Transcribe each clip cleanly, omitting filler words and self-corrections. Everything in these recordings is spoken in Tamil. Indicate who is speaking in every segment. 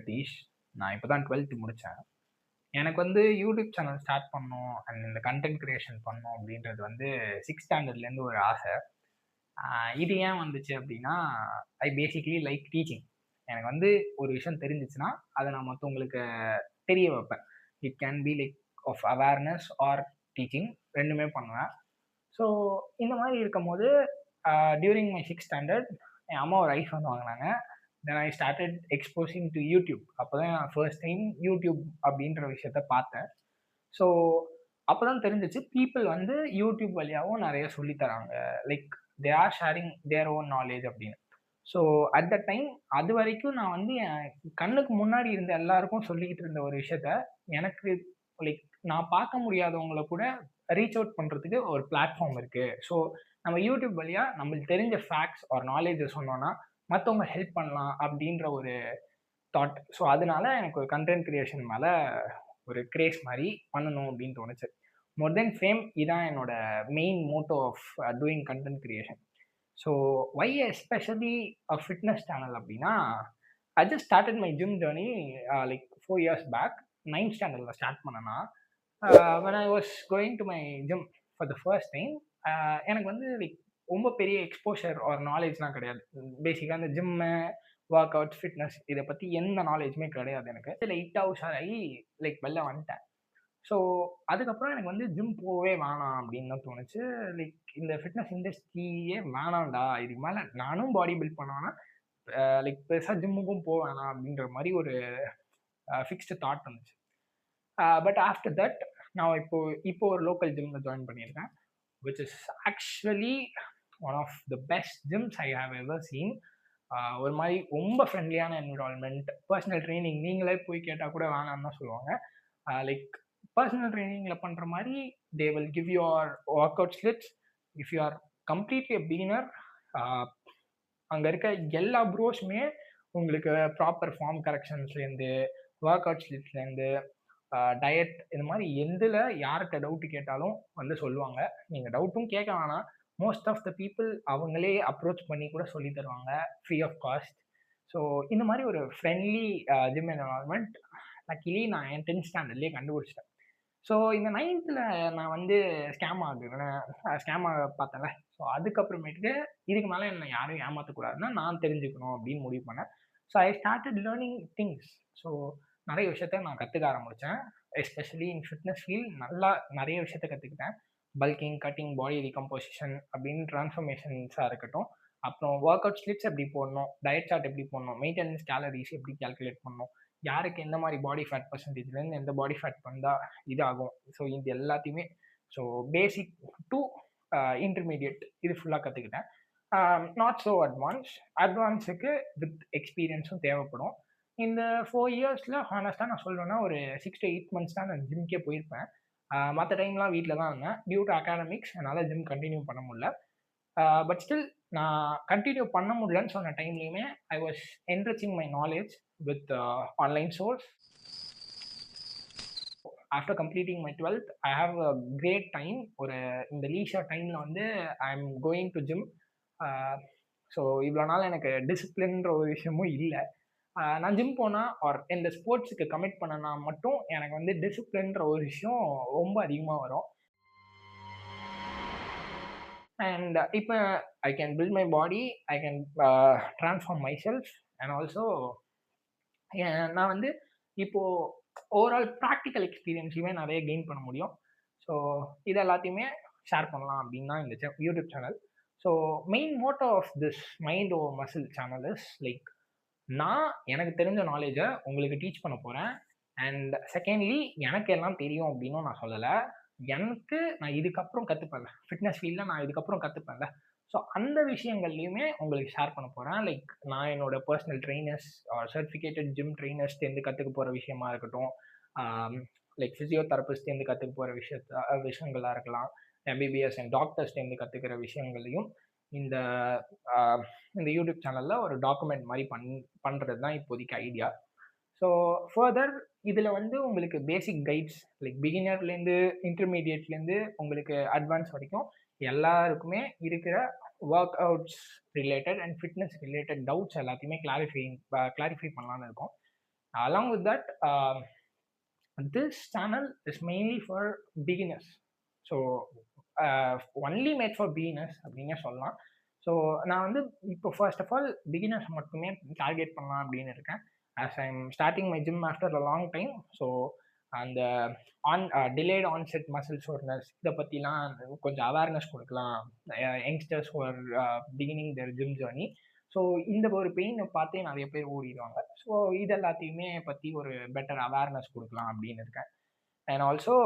Speaker 1: சதீஷ். நான் இப்ப தான் 12th முடிச்சேன். எனக்கு வந்து யூடியூப் சேனல் ஸ்டார்ட் பண்ணணும் அண்ட் இந்த கன்டென்ட் கிரியேஷன் பண்ணணும் அப்படின்றது வந்து 6த் ஸ்டாண்டர்ட்லேருந்து ஒரு ஆசை. அ இது ஏன் வந்துச்சு அப்படின்னா, ஐ பேசிக்கலி லைக் டீச்சிங். எனக்கு வந்து ஒரு விஷயம் தெரிஞ்சுச்சுன்னா, அத நான் மத்தவங்களுக்கு தெரிய வைப்பேன். It can be like of awareness or teaching 2மே பண்ணுவேன். ஸோ இந்த மாரி இருக்கும்போது, அ டியூரிங் மை 6த் ஸ்டாண்டர்ட் என் அம்மா ஒரு ஐஃபோன் வாங்குனாங்க. Then I started exposing to YouTube. அப்பதான் நான் ஃபர்ஸ்ட் டைம் யூடியூப் அப்படின்ற விஷயத்த பார்த்தேன். ஸோ அப்பதான் தெரிஞ்சுச்சு, பீப்பிள் வந்து யூடியூப் வழியாவும் நெறைய சொல்லி தராங்க. Like they are sharing their own knowledge அப்படின்னு. ஸோ அட் தட் டைம் அதுவரைக்கும் நான் வந்து என் கண்ணுக்கு முன்னாடி இருந்த எல்லாருக்கும் சொல்லிக்கிட்டு இருந்த ஒரு விஷயத்த, எனக்கு லைக் நான் பார்க்க முடியாதவங்கள கூட ரீச் அவுட் பண்றதுக்கு ஒரு பிளாட்ஃபார்ம் இருக்கு. ஸோ நம்ம யூடியூப் வழியா நம்மளுக்கு தெரிஞ்ச ஃபேக்ட்ஸ் ஆர் நாலேட்ஜ சொன்னோம்னா, மத்தவங்க ஹெல்ப் பண்ணலாம் அப்படின்ற ஒரு தாட். ஸோ அதனால எனக்கு ஒரு கன்டென்ட் கிரியேஷன் மேல ஒரு கிரேஸ் மாரி பண்ணணும் அப்படின்னு தோணுச்சு. மோர் தென் ஃபேம் இதான் என்னோட main motto of doing content creation. So why especially fitness channel அப்படின்னா, I just started my gym journey like 4 years back. 9த் ஸ்டாண்டர்ட்ல ஸ்டார்ட் பண்ணேன்னா, when I was going to my gym for the first time, எனக்கு வந்து லைக் ரொம்ப பெரிய எக்ஸ்போஷர் ஆர் நாலேட்ஜ்லாம் கிடையாது. பேசிக்கா இந்த ஜிம்மு, ஒர்க் அவுட், ஃபிட்னஸ் இத பத்தி எந்த நாலேட்ஜுமே கிடையாது எனக்கு. லைட்டா உஷாராகி லைக் வெளில வந்துட்டேன். ஸோ அதுக்கப்புறம் எனக்கு வந்து ஜிம் போவே வேணாம் அப்படின்னு தான் தோணுச்சு. லைக் இந்த ஃபிட்னஸ் இண்டஸ்ட்ரியே வேணாம்டா. இதுக்கு மேல நானும் பாடி பில்ட் பண்ண வேணாம். லைக் பெருசா ஜிம்முக்கும் போ வேணாம் அப்படின்ற மாரி ஒரு ஃபிக்ஸ்டு தாட் வந்துச்சு. பட் ஆஃப்டர் தட் நான் இப்போ இப்போ ஒரு லோக்கல் ஜிம்ல ஜாயின் பண்ணியிருக்கேன். Which is actually one of the best gyms I have ever seen. ஒரு மாரி ரொம்ப ஃப்ரெண்ட்லியான என்விரான்மென்ட். பெர்சனல் ட்ரெய்னிங் நீங்களே போய் கேட்டா கூட வேணான்னு தான் சொல்லுவாங்க. லைக் பெர்சனல் ட்ரெய்னிங்ல பண்ற மாரி they will give your workout slips. If you are completely a beginner, a அங்க இருக்க எல்லா ப்ரோஸுமே உங்களுக்கு ப்ராப்பர் ஃபார்ம் கரெக்ஷன்ஸ்லேருந்து, ஒர்க் அவுட் ஸ்லிப்ஸ்லேருந்து, டயட் இந்த மாரி எதுல யார்ட்ட டவுட் கேட்டாலும் வந்து சொல்லுவாங்க. நீங்க டவுட்டும் கேட்க வேணாம். மோஸ்ட் ஆஃப் த பீப்பிள் அவங்களே அப்ரோச் பண்ணி கூட சொல்லி தருவாங்க. Free of cost. ஸோ இந்த மாரி ஒரு ஃப்ரெண்ட்லி ஜிம் என்வைரன்மென்ட் லக்கிலி நான் என் 10த் ஸ்டாண்டர்ட்லயே கண்டுபிடிச்சுட்டேன். ஸோ இந்த 9த்ல நான் வந்து ஸ்கேம் ஆக பார்த்தேன்ல. ஸோ அதுக்கப்புறமேட்டுக்கு இதுக்கு மேல என்ன யாரும் ஏமாத்தக்கூடாதுன்னா நான் தெரிஞ்சுக்கணும் அப்படின்னு முடிவு பண்ணேன். So I started learning things. So நெறைய விஷயத்த நான் கத்துக்க ஆரம்பிச்சேன். எஸ்பெஷலி இன் ஃபிட்னஸ் ஃபீல்ட் நல்லா நெறைய விஷயத்த கத்துக்கிட்டேன். பல்கிங், கட்டிங், பாடி டிகம்போசிஷன் அப்படின்னு டிரான்ஸ்ஃபர்மேஷன்ஸா இருக்கட்டும். அப்புறம் ஒர்க் அவுட் ஸ்லிப்ஸ் எப்படி போடணும், டயட் சார்ட் எப்படி போடணும், மெயின்டனன்ஸ் கேலரிஸ் எப்படி கால்குலேட் பண்ணணும், யாருக்கு எந்த மாரி பாடி ஃபேட் பெர்சன்டேஜ்லேருந்து எந்த பாடி ஃபேட் வந்தா இதாகும். ஸோ இது எல்லாத்தையுமே ஸோ பேசிக் டூ இன்டர்மீடியேட் இது ஃபுல்லா கத்துக்கிட்டேன். Not so advance. அட்வான்ஸுக்கு வித் எக்ஸ்பீரியன்ஸும் தேவைப்படும். இந்த 4 இயர்ஸ்ல ஹானஸ்ட்டா நான் சொல்லணும்னா ஒரு 6 to 8 மந்த்ஸ் தான் நான் ஜிம்க்கே போயிருப்பேன். மத்த டைம்லாம் வீட்ல தான் இருந்தேன். டியூ டூ அகாடமிக்ஸ் என்னால ஜிம் கன்டின்யூ பண்ண முடியல. பட் ஸ்டில் நான் கன்டின்யூ பண்ண முடியலன்னு சொன்ன டைம்லயுமே I was enriching my knowledge with online source. After completing my 12th I have a great time. ஒரு இந்த லீஷர் டைம்ல வந்து I am going to gym. So இவ்வளோ நாள் எனக்கு டிசிப்ளின்ற ஒரு விஷயமும் இல்ல. நான் ஜிம் போனா ஆர் இந்த ஸ்போர்ட்ஸுக்கு கமிட் பண்ணனா மட்டும் எனக்கு வந்து டிசிப்ளின்ற ஒரு விஷயம் ரொம்ப அதிகமா வரும். அண்ட் இப்ப I can build my body, I can transform myself and also நான் வந்து இப்போ ஓவரால் பிராக்டிகல் எக்ஸ்பீரியன்ஸையுமே நெறைய கெயின் பண்ண முடியும். ஸோ இது எல்லாத்தையுமே ஷேர் பண்ணலாம் அப்படின்னு தான் இந்த YouTube channel. So main motto of this mind over muscle channel is like நான் எனக்கு தெரிஞ்ச நாலேட்ஜ உங்களுக்கு டீச் பண்ண போறேன். அண்ட் செகண்ட்லி எனக்கு எல்லாம் தெரியும் அப்படின்னும் நான் சொல்லல. எனக்கு நான் இதுக்கப்புறம் கத்துப்பேன்ல. ஃபிட்னஸ் ஃபீல்ட்ல நான் இதுக்கப்புறம் கத்துப்பேன்ல. ஸோ அந்த விஷயங்கள்லயுமே உங்களுக்கு ஷேர் பண்ண போறேன். லைக் நான் என்னோட பெர்சனல் ட்ரெய்னர்ஸ் சர்டிஃபிகேட்டட் ஜிம் ட்ரெய்னர்ஸ்ட்டேருந்து கத்துக்க போற விஷயமா இருக்கட்டும். ஆம் லைக் பிசியோதெரபிஸ்ட்லேருந்து கத்துக்க போற விஷயங்களா இருக்கலாம். எம்பிபிஎஸ் அண்ட் டாக்டர்ஸ்ட்டேருந்து கத்துக்கிற விஷயங்களையும் இந்த அ இந்த யூடியூப் சேனல்ல ஒரு டாக்குமெண்ட் மாரி பண்றது தான் இப்போதைக்கு ஐடியா. ஸோ ஃபர்தர் இதில வந்து உங்களுக்கு பேசிக் கைட்ஸ் லைக் பிகினர்லேருந்து, இன்டர்மீடியேட்லேருந்து உங்களுக்கு அட்வான்ஸ் வரைக்கும் எல்லாருக்குமே இருக்கிற work outs related and fitness related doubts எல்லாத்தையுமே கிளாரிஃபை பண்ணலான்னு இருக்கோம். Along with that, this channel is mainly for beginners. So only made for beginners அப்படின்னே சொல்லலாம். ஸோ நான் வந்து இப்போ ஃபர்ஸ்ட் ஆஃப் ஆல் பிகினர்ஸ் மட்டுமே டார்கெட் பண்ணலாம் அப்படின்னு இருக்கேன். As I am starting my gym after a long time. So அந்த டிலேட் ஆன்செட் மசில் சோர்னஸ் இதை பற்றிலாம் கொஞ்சம் அவேர்னஸ் கொடுக்கலாம் youngsters are beginning their gym journey. So இந்த ஒரு பெயினை பார்த்தே நிறைய பேர் ஓடிடுவாங்க. ஸோ இது எல்லாத்தையுமே பற்றி ஒரு பெட்டர் அவேர்னஸ் கொடுக்கலாம் அப்படின்னு இருக்கேன். And also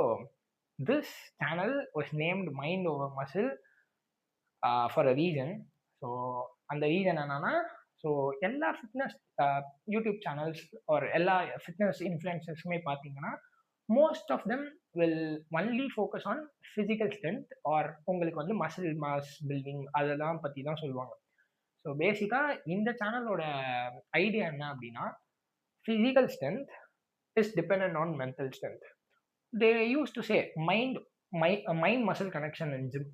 Speaker 1: this channel was named mind over muscle for a reason. So அந்த ரீசன் என்னன்னா, ஸோ எல்லா ஃபிட்னஸ் யூடியூப் சேனல்ஸ் ஒரு எல்லா ஃபிட்னஸ் இன்ஃப்ளூயன்சர்ஸுமே பார்த்தீங்கன்னா most of them will only focus on physical strength or உங்களுக்கு வந்து மசில் மாஸ் பில்டிங் அதெல்லாம் பற்றி தான் சொல்லுவாங்க. ஸோ பேசிக்காக இந்த சேனலோட ஐடியா என்ன அப்படின்னா, physical strength is depend on mental strength. They use to say mind muscle connection in gym.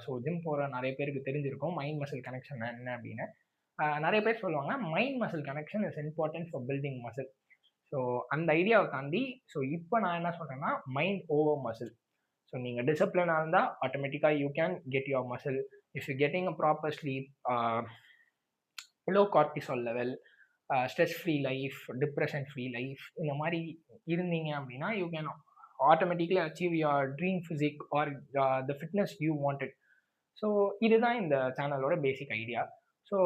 Speaker 1: So gym போகிற நிறைய பேருக்கு தெரிஞ்சிருக்கும் மைண்ட் மசில் கனெக்ஷன் என்ன அப்படின்னு. நிறைய பேர் சொல்லுவாங்க mind muscle connection is important for building muscle. So அந்த ஐடியாவை தாண்டி ஸோ இப்போ நான் என்ன சொல்கிறேன்னா மைண்ட் ஓவர் மசில். ஸோ நீங்கள் டிசிப்ளினாக இருந்தால் ஆட்டோமேட்டிக்காக you can get your muscle. If you getting a proper sleep, low cortisol level, stress free life, depression free life இந்த மாதிரி இருந்தீங்க அப்படின்னா you can automatically achieve your dream physique R the fitness you wanted. So இதுதான் இந்த சேனலோட basic idea. So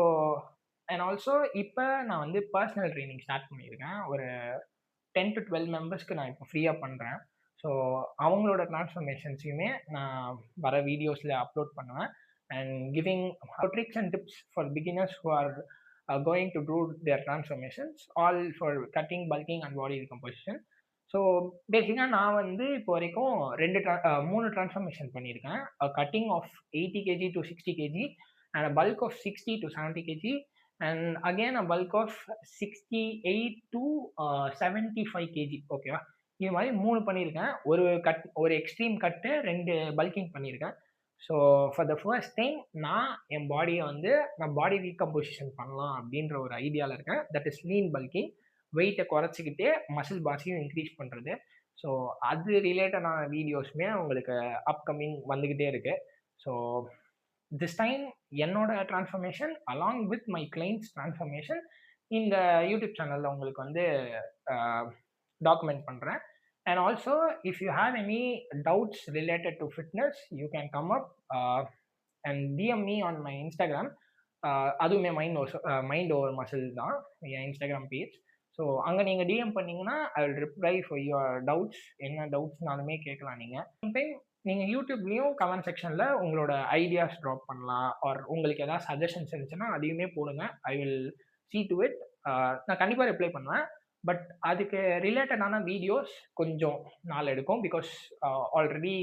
Speaker 1: and also இப்போ நான் வந்து பர்சனல் ட்ரைனிங் ஸ்டார்ட் பண்ணியிருக்கேன். ஒரு 10 to 12 மெம்பர்ஸ்க்கு நான் இப்போ ஃப்ரீயாக பண்ணுறேன். ஸோ அவங்களோட ட்ரான்ஸ்ஃபர்மேஷன்ஸையுமே நான் வர வீடியோஸில் அப்லோட் பண்ணுவேன். And giving tricks and tips for beginners who are going to do their transformations all for cutting, bulking and body recomposition. So பேசிக்காக நான் வந்து இப்போ வரைக்கும் 3 ட்ரான்ஸ்ஃபர்மேஷன் பண்ணியிருக்கேன். Cutting of 80 kg to 60 kg and a bulk of 60 to 70 kg and again a bulk of 68 to 75 kg. ஓகேவா, இது மாதிரி 3 பண்ணியிருக்கேன். ஒரு எக்ஸ்ட்ரீம் கட்டு, 2 பல்கிங் பண்ணியிருக்கேன். So for the first time நான் என் பாடியை வந்து நான் பாடி ரீகம்போசிஷன் பண்ணலாம் அப்படின்ற ஒரு ஐடியாவில் இருக்கேன். That is lean bulking. வெயிட்டை குறைச்சிக்கிட்டே மசில் பாஸையும் இன்க்ரீஸ் பண்ணுறது. ஸோ அது ரிலேட்டடான வீடியோஸுமே உங்களுக்கு அப்கமிங் வந்துக்கிட்டே இருக்குது. ஸோ திஸ் டைம் என்னோட transformation along with my clients transformation இந்த யூடியூப் சேனலில் உங்களுக்கு வந்து டாக்குமெண்ட் பண்ணுறேன். And also if you have any doubts related to fitness you can come up and DM me on my Instagram. அதுவுமே மைண்ட் ஓவர் மசில் தான் என் இன்ஸ்டாகிராம் பேஜ். ஸோ அங்கே நீங்கள் டிஎம் பண்ணிங்கன்னா I will reply for your doubts. என்ன டவுட்ஸ்னாலுமே கேட்கலாம். நீங்கள் யூடியூப்லேயும் கமெண்ட் செக்ஷனில் உங்களோட ஐடியாஸ் ட்ராப் பண்ணலாம். ஆர் உங்களுக்கு எதாவது சஜஷன்ஸ் இருந்துச்சுன்னா அதையுமே போடுங்க. I will see to it. நான் கண்டிப்பாக ரிப்ளை பண்ணுவேன். பட் அதுக்கு ரிலேட்டடான வீடியோஸ் கொஞ்சம் நாள் எடுக்கும். Because already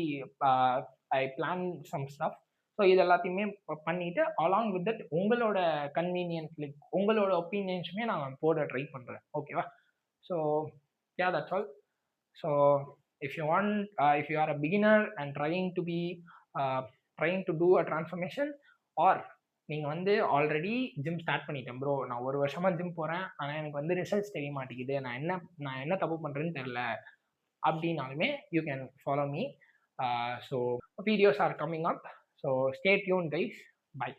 Speaker 1: I plan some stuff. So இது எல்லாத்தையுமே பண்ணிவிட்டு அலாங் வித் தட் உங்களோட கன்வீனியன்ட் உங்களோட ஒப்பீனியன்ஸுமே நான் போட ட்ரை பண்ணுறேன். ஓகேவா? So that's all. So if you are a beginner and trying to do a transformation, or நீங்கள் வந்து ஆல்ரெடி ஜிம் ஸ்டார்ட் பண்ணிட்டேன் ப்ரோ, நான் 1 வருஷமாக ஜிம் போகிறேன், ஆனால் எனக்கு வந்து ரிசல்ட்ஸ் தெரிய மாட்டேங்குது, நான் என்ன தப்பு பண்ணுறேன்னு தெரில அப்படின்னாலுமே you can follow me. So videos are coming up. So stay tuned guys. By.